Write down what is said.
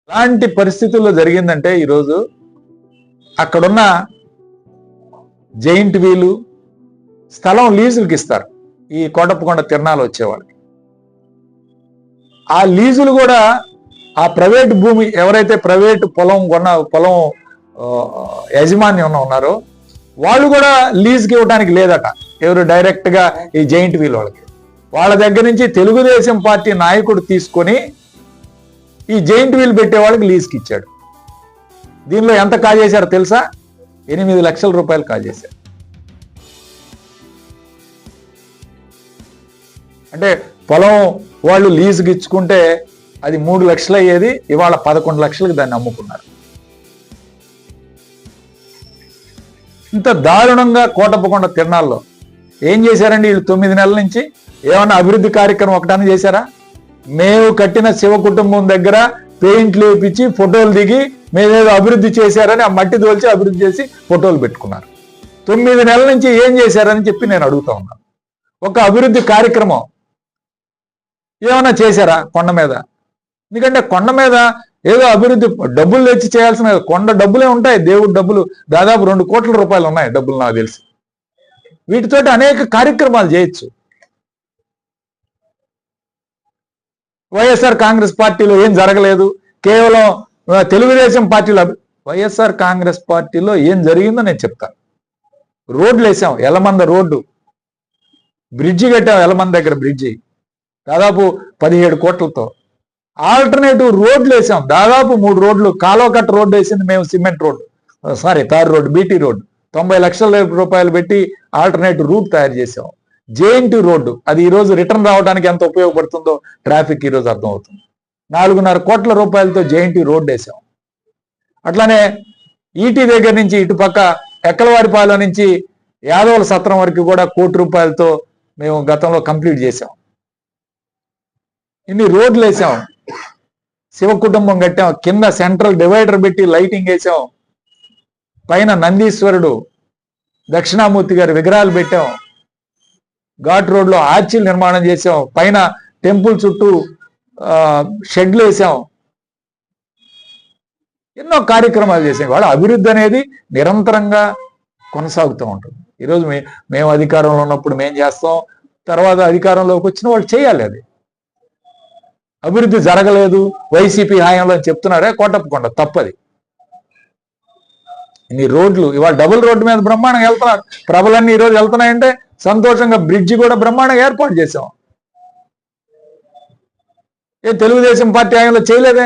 అలాంటి పరిస్థితుల్లో జరిగిందంటే ఈరోజు అక్కడున్న జైంట్ వీలు స్థలం లీజులకి ఇస్తారు ఈ కోటప్పకొండ తిరణాలు వచ్చేవాళ్ళకి. ఆ లీజులు కూడా ఆ ప్రైవేట్ భూమి ఎవరైతే ప్రైవేట్ పొలం యాజమాన్యం ఉన్నారో వాళ్ళు కూడా లీజుకి ఇవ్వడానికి లేదట. ఎవరు డైరెక్ట్ గా ఈ జైంట్ వీల్ వాళ్ళకి, వాళ్ళ దగ్గర నుంచి తెలుగుదేశం పార్టీ నాయకుడు తీసుకొని ఈ జైంట్ వీల్ పెట్టే వాళ్ళకి లీజుకి ఇచ్చాడు. దీనిలో ఎంత కాజేశారో తెలుసా? 8 లక్షల రూపాయలు కాజేశారు. అంటే పొలం వాళ్ళు లీజుకి ఇచ్చుకుంటే అది 3 లక్షలు అయ్యేది, ఇవాళ 11 లక్షలకు దాన్ని అమ్ముకున్నారు. ఇంత దారుణంగా కోటప్పకొండ తిరణాల్లో ఏం చేశారండి వీళ్ళు 9 నెలల నుంచి? ఏమన్నా అభివృద్ధి కార్యక్రమం ఒకటాన్ని చేశారా? మేము కట్టిన శివ కుటుంబం దగ్గర పెయింట్లు వేపించి ఫోటోలు దిగి మేమేదో అభివృద్ధి చేశారని ఆ మట్టి దోల్చి అభివృద్ధి చేసి ఫోటోలు పెట్టుకున్నారు. 9 నెలల నుంచి ఏం చేశారని చెప్పి నేను అడుగుతా ఉన్నాను. ఒక అభివృద్ధి కార్యక్రమం ఏమైనా చేశారా కొండ మీద? ఎందుకంటే కొండ మీద ఏదో అభివృద్ధి డబ్బులు తెచ్చి చేయాల్సిన, కొండ డబ్బులే ఉంటాయి, దేవుడి డబ్బులు దాదాపు 2 కోట్ల రూపాయలు ఉన్నాయి డబ్బులు నాకు తెలిసి. వీటితోటి అనేక కార్యక్రమాలు చేయొచ్చు. వైఎస్ఆర్ కాంగ్రెస్ పార్టీలో ఏం జరగలేదు, కేవలం తెలుగుదేశం పార్టీలో. వైఎస్ఆర్ కాంగ్రెస్ పార్టీలో ఏం జరిగిందో నేను చెప్తాను. రోడ్లు వేసాం, ఎలమంద రోడ్డు, బ్రిడ్జి కట్టాం, ఎలమంద దగ్గర బ్రిడ్జి దాదాపు 17 కోట్లతో. ఆల్టర్నేటివ్ రోడ్లు వేసాం, దాదాపు 3 రోడ్లు. కాలువకట్ట రోడ్డు వేసింది మేము, cement road, tar road, BT road 90 లక్షల రూపాయలు పెట్టి ఆల్టర్నేటివ్ రూట్ తయారు చేసాం. జేఎన్టీ రోడ్డు, అది ఈరోజు రిటర్న్ రావడానికి ఎంత ఉపయోగపడుతుందో ట్రాఫిక్ ఈరోజు అర్థమవుతుంది. 4.5 కోట్ల రూపాయలతో జేఎన్టీ రోడ్డు వేసాం. అట్లానే ఈటీ దగ్గర నుంచి ఇటుపక్క ఎక్కలవారిపాలెం నుంచి యాదవుల సత్రం వరకు కూడా 1 కోటి రూపాయలతో మేము గతంలో కంప్లీట్ చేసాం. ఇన్ని రోడ్లు వేసాం, శివ కుటుంబం కట్టాం, కింద సెంట్రల్ డివైడర్ పెట్టి లైటింగ్ వేసాం, పైన నందీశ్వరుడు దక్షిణామూర్తి గారి విగ్రహాలు పెట్టాం, ఘాట్ రోడ్లో ఆర్చిల్ నిర్మాణం చేసాం, పైన టెంపుల్ చుట్టూ షెడ్లు వేసాం, ఎన్నో కార్యక్రమాలు చేసాం. వాళ్ళ అభివృద్ధి అనేది నిరంతరంగా కొనసాగుతూ ఉంటుంది. ఈరోజు మేము అధికారంలో ఉన్నప్పుడు మేము చేస్తాం, తర్వాత అధికారంలోకి వచ్చిన వాళ్ళు చేయాలి. అది అభివృద్ధి జరగలేదు వైసీపీ హయాంలో అని చెప్తున్నారే కోటప్పకొండ, తప్పది. ఇన్ని రోడ్లు ఇవాళ డబుల్ రోడ్డు మీద బ్రహ్మాండంగా వెళ్తున్నారు, ప్రభలన్నీ ఈరోజు వెళ్తున్నాయంటే సంతోషంగా. బ్రిడ్జి కూడా బ్రహ్మాండంగా ఏర్పాటు చేసాం. తెలుగుదేశం పార్టీ హయాంలో చేయలేదే?